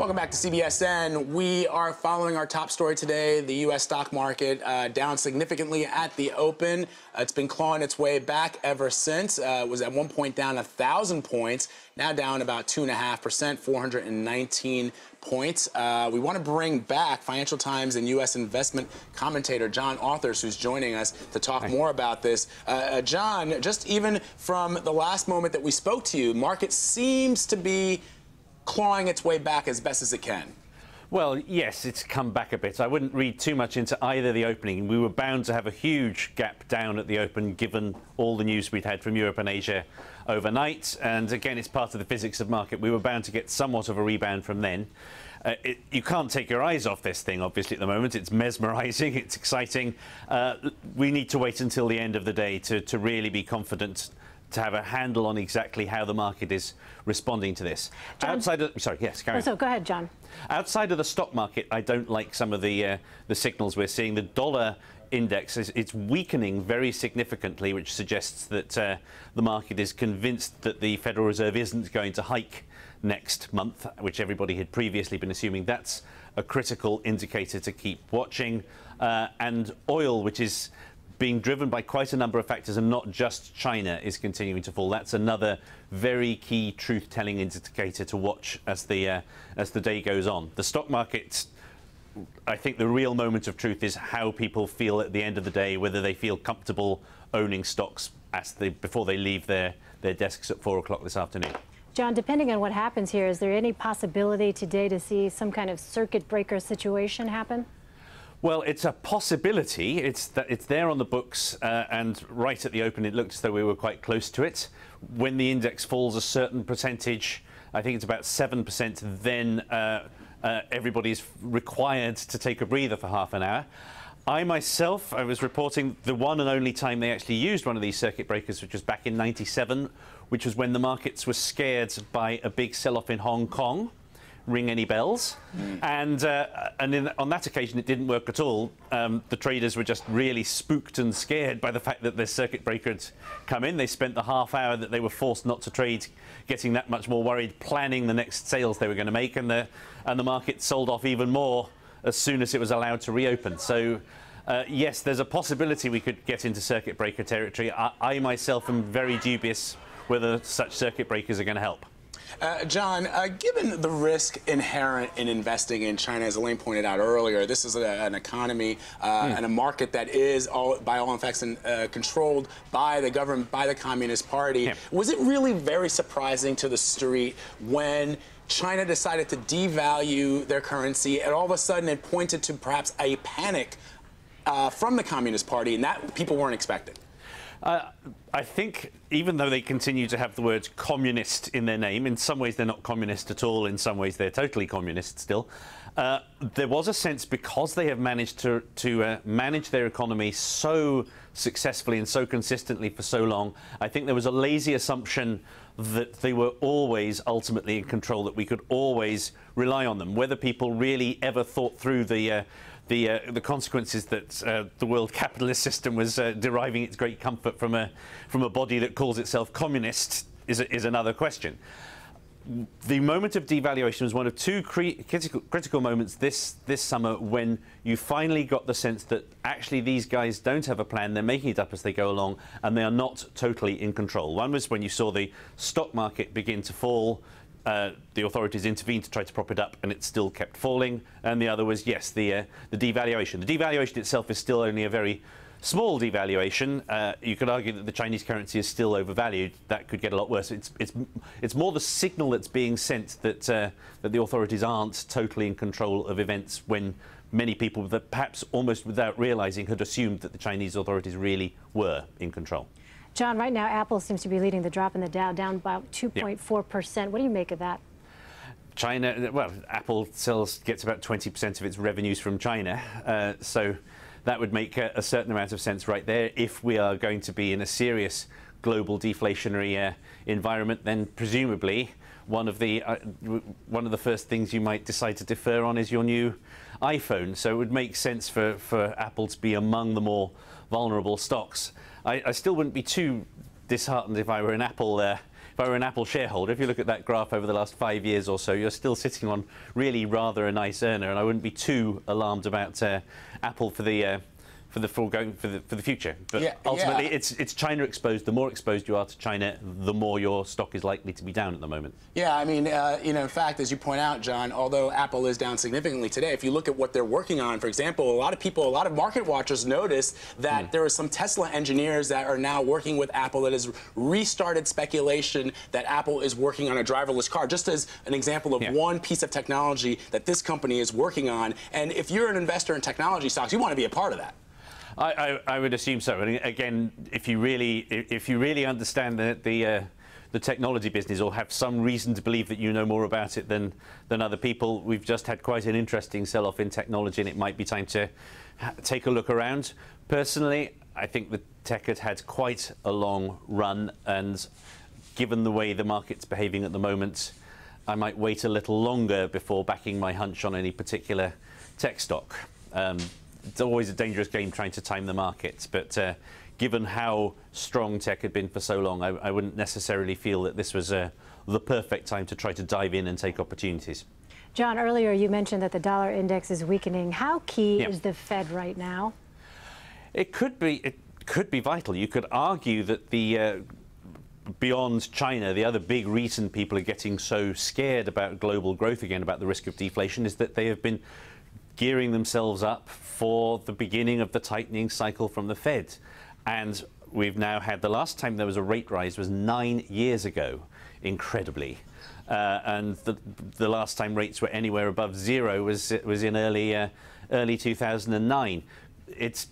Welcome back to CBSN. We are following our top story today. The U.S. stock market down significantly at the open. It's been clawing its way back ever since. It was at one point down 1,000 points, now down about 2.5%, 419 points. We want to bring back Financial Times and U.S. investment commentator John Authers, who's joining us to talk more about this. John, just even from the last moment that we spoke to you, market seems to be clawing its way back as best as it can. Well, yes, it's come back a bit. I wouldn't read too much into either the opening. We were bound to have a huge gap down at the open given all the news we'd had from Europe and Asia overnight. And again, it's part of the physics of market. We were bound to get somewhat of a rebound from then. You can't take your eyes off this thing, obviously, at the moment. It's mesmerizing. It's exciting. We need to wait until the end of the day to really be confident, to have a handle on exactly how the market is responding to this. John, outside of, sorry, yes, carry on. So go ahead, John. Outside of the stock market, I don't like some of the signals we're seeing. The dollar index it's weakening very significantly, which suggests that the market is convinced that the Federal Reserve isn't going to hike next month, which everybody had previously been assuming. That's a critical indicator to keep watching. And oil, which is being driven by quite a number of factors and not just China, is continuing to fall. That's another very key truth-telling indicator to watch as the day goes on. The stock market, I think the real moment of truth is how people feel at the end of the day, whether they feel comfortable owning stocks before they leave their desks at 4 o'clock this afternoon. John, depending on what happens here, is there any possibility today to see some kind of circuit breaker situation happen? Well, it's a possibility. It's there on the books, and right at the open, it looked as though we were quite close to it. When the index falls a certain percentage, I think it's about 7%, then everybody's required to take a breather for half an hour. I myself was reporting the one and only time they actually used one of these circuit breakers, which was back in '97, which was when the markets were scared by a big sell-off in Hong Kong. Ring any bells? And on that occasion, it didn't work at all. The traders were just really spooked and scared by the fact that the circuit breaker had come in. They spent the half hour that they were forced not to trade getting that much more worried, planning the next sales they were going to make, and the market sold off even more as soon as it was allowed to reopen. So yes, there's a possibility we could get into circuit breaker territory. I myself am very dubious whether such circuit breakers are going to help. John, given the risk inherent in investing in China, as Elaine pointed out earlier, this is an economy and a market that is, by all effects, controlled by the government, by the Communist Party. Yeah. Was it really very surprising to the street when China decided to devalue their currency, and all of a sudden it pointed to perhaps a panic from the Communist Party, and that people weren't expecting? I think even though they continue to have the word communist in their name, in some ways they're not communist at all, in some ways they're totally communist still. There was a sense, because they have managed to manage their economy so successfully and so consistently for so long, I think there was a lazy assumption that they were always ultimately in control, that we could always rely on them. Whether people really ever thought through the consequences that the world capitalist system was deriving its great comfort from a body that calls itself communist is another question. The moment of devaluation was one of two critical moments this summer, when you finally got the sense that actually these guys don't have a plan, they're making it up as they go along, and they are not totally in control. One was when you saw the stock market begin to fall. The authorities intervened to try to prop it up, and it still kept falling. And the other was, yes, the devaluation. The devaluation itself is still only a very small devaluation. You could argue that the Chinese currency is still overvalued. That could get a lot worse. It's more the signal that's being sent that the authorities aren't totally in control of events, when many people, that perhaps almost without realizing, had assumed that the Chinese authorities really were in control. John, right now Apple seems to be leading the drop in the Dow, down about 2.4%. What do you make of that? China, well, Apple gets about 20% of its revenues from China, so that would make a certain amount of sense right there. If we are going to be in a serious global deflationary environment, then presumably one of the first things you might decide to defer on is your new iPhone. So it would make sense for Apple to be among the more vulnerable stocks. I still wouldn't be too disheartened if I were an Apple if I were an Apple shareholder, if you look at that graph over the last 5 years or so, you're still sitting on really rather a nice earner, and I wouldn't be too alarmed about Apple for the future. But ultimately, it's China exposed. The more exposed you are to China, the more your stock is likely to be down at the moment. Yeah, I mean, in fact, as you point out, John, although Apple is down significantly today, if you look at what they're working on, for example, a lot of market watchers notice that there are some Tesla engineers that are now working with Apple that has restarted speculation that Apple is working on a driverless car, just as an example of one piece of technology that this company is working on. And if you're an investor in technology stocks, you want to be a part of that. I would assume so. And again, if you really understand the technology business or have some reason to believe that you know more about it than other people, we've just had quite an interesting sell-off in technology, and it might be time to take a look around. Personally, I think the tech has had quite a long run, and given the way the market's behaving at the moment, I might wait a little longer before backing my hunch on any particular tech stock. It's always a dangerous game trying to time the markets, but given how strong tech had been for so long, I wouldn't necessarily feel that this was the perfect time to try to dive in and take opportunities. John, earlier you mentioned that the dollar index is weakening. How key is the Fed right now? It could be vital. You could argue that beyond China, the other big reason people are getting so scared about global growth again, about the risk of deflation, is that they have been gearing themselves up for the beginning of the tightening cycle from the Fed. And we've now had, the last time there was a rate rise was 9 years ago, incredibly. And the last time rates were anywhere above zero was in early 2009. It's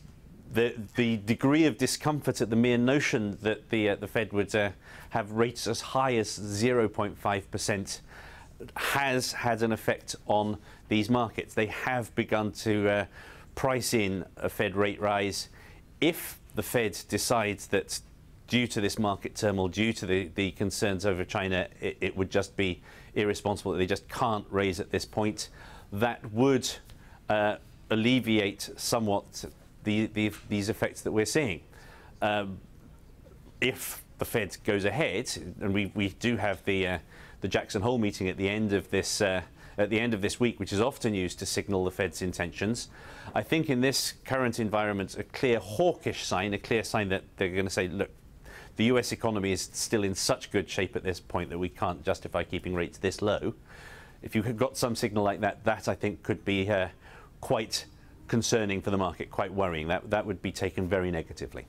the degree of discomfort at the mere notion that the Fed would have rates as high as 0.5% has had an effect on these markets. They have begun to price in a Fed rate rise. If the Fed decides that due to this market turmoil, due to the concerns over China, it would just be irresponsible, that they just can't raise at this point, that would alleviate somewhat these effects that we're seeing. If the Fed goes ahead, and we do have the Jackson Hole meeting at the end of this week, which is often used to signal the Fed's intentions. I think in this current environment, a clear hawkish sign, a clear sign that they're going to say, look, the US economy is still in such good shape at this point that we can't justify keeping rates this low. If you have got some signal like that, that I think could be quite concerning for the market, quite worrying. That would be taken very negatively.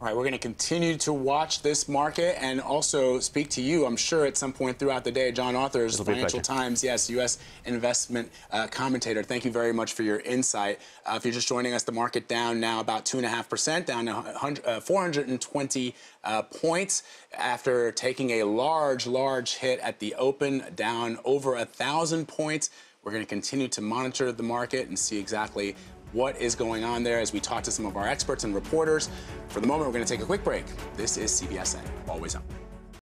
All right, we're going to continue to watch this market and also speak to you, I'm sure, at some point throughout the day. John Authers, Financial Times, U.S. investment commentator. Thank you very much for your insight. If you're just joining us, the market down now about 2.5%, down to 420 points after taking a large hit at the open, down over 1,000 points. We're going to continue to monitor the market and see exactly what is going on there as we talk to some of our experts and reporters. For the moment, we're going to take a quick break. This is CBSN. Always On.